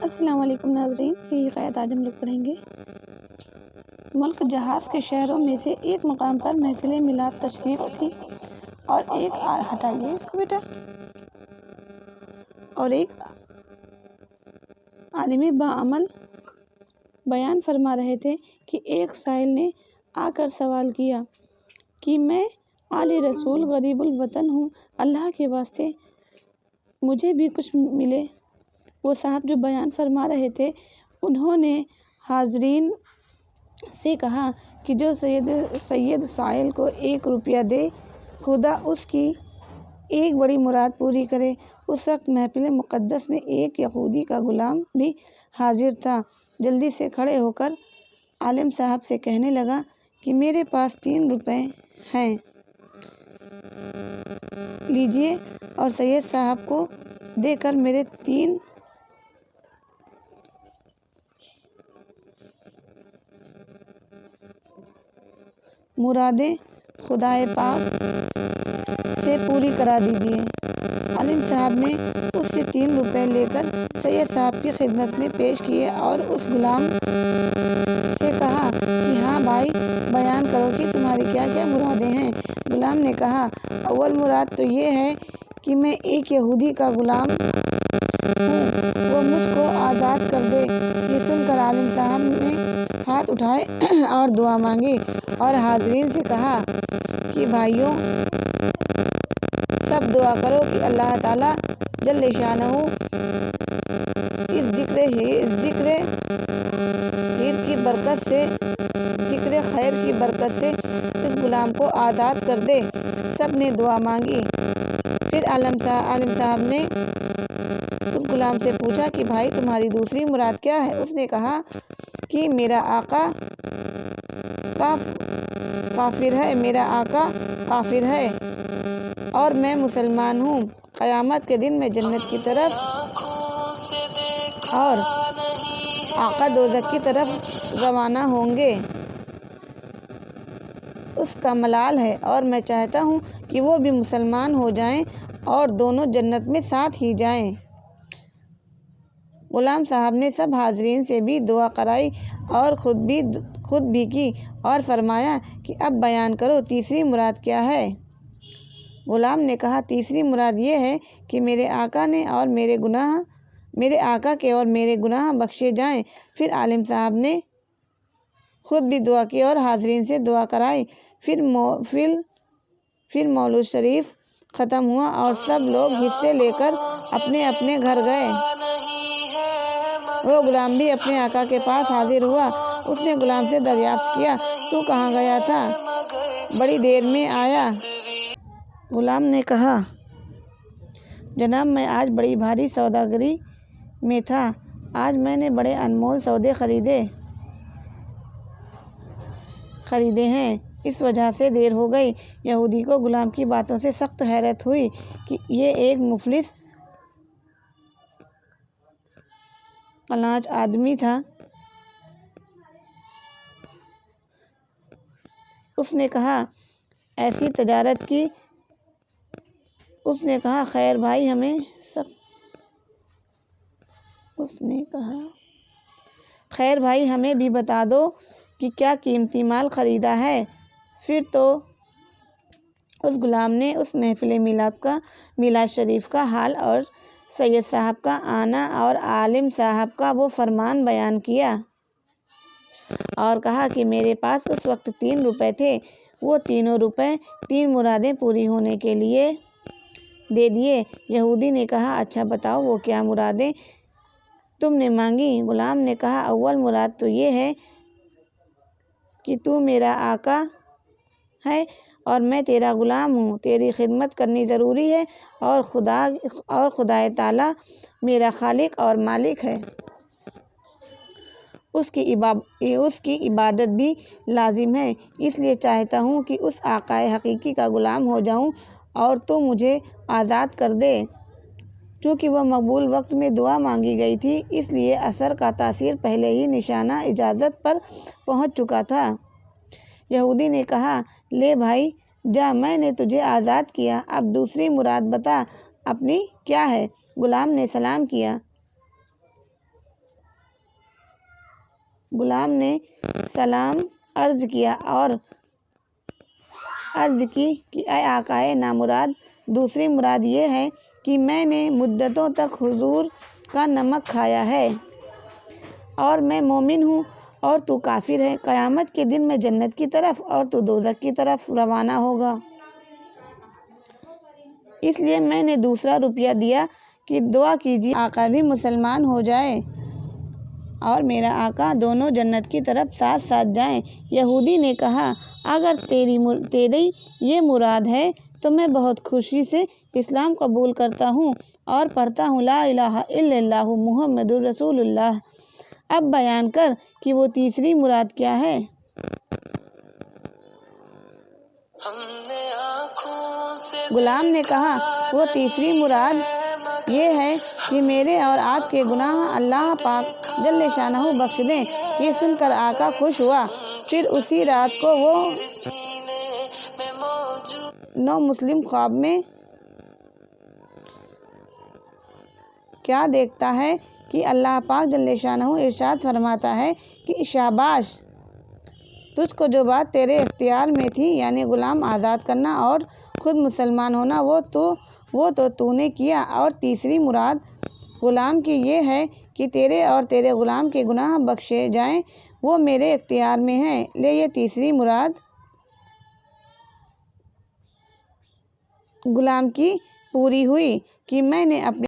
السلام علیکم ناظرین، یہ قید آج ہم لوگ پڑھیں گے۔ ملک جہاز کے شہروں میں سے ایک مقام پر محفل میلاد تشریف تھی اور ایک عالم باعمل بیان فرما رہے تھے کہ ایک سائل نے آ کر سوال کیا کہ میں آل رسول غریب الوطن ہوں، اللہ کے واسطے مجھے بھی کچھ ملے۔ وہ صاحب جو بیان فرما رہے تھے انہوں نے حاضرین سے کہا کہ جو سید سائل کو 1 روپیہ دے، خدا اس کی ایک بڑی مراد پوری کرے۔ اس وقت محفل مقدس میں ایک یہودی کا غلام بھی حاضر تھا۔ جلدی سے کھڑے ہو کر عالم صاحب سے کہنے لگا کہ میرے پاس 3 روپے ہیں، لیجئے، اور سید صاحب کو دے کر میرے 3 مرادیں خدائے پاک سے پوری کرا دیجیے۔ عالم صاحب نے اس سے 3 روپے لے کر سید صاحب کی خدمت میں پیش کیے اور اس غلام سے کہا کہ ہاں بھائی، بیان کرو کہ تمہاری کیا کیا مرادیں ہیں۔ غلام نے کہا، اول مراد تو یہ ہے کہ میں ایک یہودی کا غلام ہوں، وہ مجھ کو آزاد کر دے۔ یہ سن کر عالم صاحب نے ہاتھ اٹھائے اور دعا مانگی اور حاضرین سے کہا کہ بھائیوں، سب دعا کرو کہ اللہ تعالیٰ جل شانہ اس ذکر خیر کی برکت سے اس غلام کو آزاد کر دے۔ سب نے دعا مانگی۔ پھر عالم صاحب نے اس غلام سے پوچھا کہ بھائی، تمہاری دوسری مراد کیا ہے؟ اس نے کہا کہ میرا آقا کافر ہے اور میں مسلمان ہوں۔ قیامت کے دن میں جنت کی طرف اور آقا دوزخ کی طرف روانہ ہوں گے۔ اس کا ملال ہے اور میں چاہتا ہوں کہ وہ بھی مسلمان ہو جائیں اور دونوں جنت میں ساتھ ہی جائیں۔ غلام صاحب نے سب حاضرین سے بھی دعا کرائی اور خود بھی کی اور فرمایا کہ اب بیان کرو، تیسری مراد کیا ہے؟ غلام نے کہا، تیسری مراد یہ ہے کہ میرے آقا کے اور میرے گناہ بخشے جائیں۔ پھر عالم صاحب نے خود بھی دعا کی اور حاضرین سے دعا کرائی۔ پھر مولود شریف ختم ہوا اور سب لوگ حصے لے کر اپنے اپنے گھر گئے۔ وہ غلام بھی اپنے آقا کے پاس حاضر ہوا۔ اس نے غلام سے دریافت کیا، تو کہاں گیا تھا؟ بڑی دیر میں آیا۔ غلام نے کہا، جناب، میں آج بڑی بھاری سوداگری میں تھا۔ آج میں نے بڑے انمول سودے خریدے ہیں، اس وجہ سے دیر ہو گئی۔ یہودی کو غلام کی باتوں سے سخت حیرت ہوئی کہ یہ ایک مفلس قلاچ آدمی تھا۔ اس نے کہا، ایسی تجارت کی؟ اس نے کہا، خیر بھائی، ہمیں بھی بتا دو کہ کیا قیمتی مال خریدا ہے۔ پھر تو اس غلام نے اس محفل میلاد شریف کا حال اور سید صاحب کا آنا اور عالم صاحب کا وہ فرمان بیان کیا اور کہا کہ میرے پاس اس وقت 3 روپے تھے، وہ تینوں روپے 3 مرادیں پوری ہونے کے لیے دے دیے۔ یہودی نے کہا، اچھا بتاؤ، وہ کیا مرادیں تم نے مانگی؟ غلام نے کہا، اول مراد تو یہ ہے کہ تو میرا آقا ہے اور میں تیرا غلام ہوں، تیری خدمت کرنی ضروری ہے، اور خدائے تعالیٰ میرا خالق اور مالک ہے۔ اس کی عبادت بھی لازم ہے، اس لیے چاہتا ہوں کہ اس آقا حقیقی کا غلام ہو جاؤں اور تو مجھے آزاد کر دے۔ چونکہ وہ مقبول وقت میں دعا مانگی گئی تھی، اس لیے اثر کا تاثیر پہلے ہی نشانہ اجازت پر پہنچ چکا تھا۔ یہودی نے کہا، لے بھائی، جا، میں نے تجھے آزاد کیا، اب دوسری مراد بتا، اپنی کیا ہے؟ غلام نے سلام کیا غلام نے سلام عرض کیا اور عرض کی کہ اے آقائے نامراد، دوسری مراد یہ ہے کہ میں نے مدتوں تک حضور کا نمک کھایا ہے اور میں مومن ہوں اور تو کافر ہے۔ قیامت کے دن میں جنت کی طرف اور تو دوزخ کی طرف روانہ ہوگا، اس لیے میں نے دوسرا روپیہ دیا کہ دعا کیجیے آقا بھی مسلمان ہو جائے اور میرا آقا، دونوں جنت کی طرف ساتھ ساتھ جائیں۔ یہودی نے کہا اگر تیری یہ مراد ہے تو میں بہت خوشی سے اسلام قبول کرتا ہوں اور پڑھتا ہوں لا الہ الا اللہ محمد رسول اللہ۔ اب بیان کر کہ وہ تیسری مراد کیا ہے۔ غلام نے کہا وہ تیسری مراد یہ ہے کہ میرے اور آپ کے گناہ اللہ پاک جل شانہ بخش دیں۔ یہ سن کر آقا خوش ہوا۔ پھر اسی رات کو وہ نو مسلم خواب میں کیا دیکھتا ہے کہ اللہ پاک جل شانہ ارشاد فرماتا ہے کہ شاباش، تجھ کو جو بات تیرے اختیار میں تھی یعنی غلام آزاد کرنا اور خود مسلمان ہونا وہ تو نے کیا، اور تیسری مراد غلام کی یہ ہے کہ تیرے اور تیرے غلام کے گناہ بخشے جائیں، وہ میرے اختیار میں ہیں۔ لے یہ تیسری مراد غلام کی پوری ہوئی کہ میں نے اپنے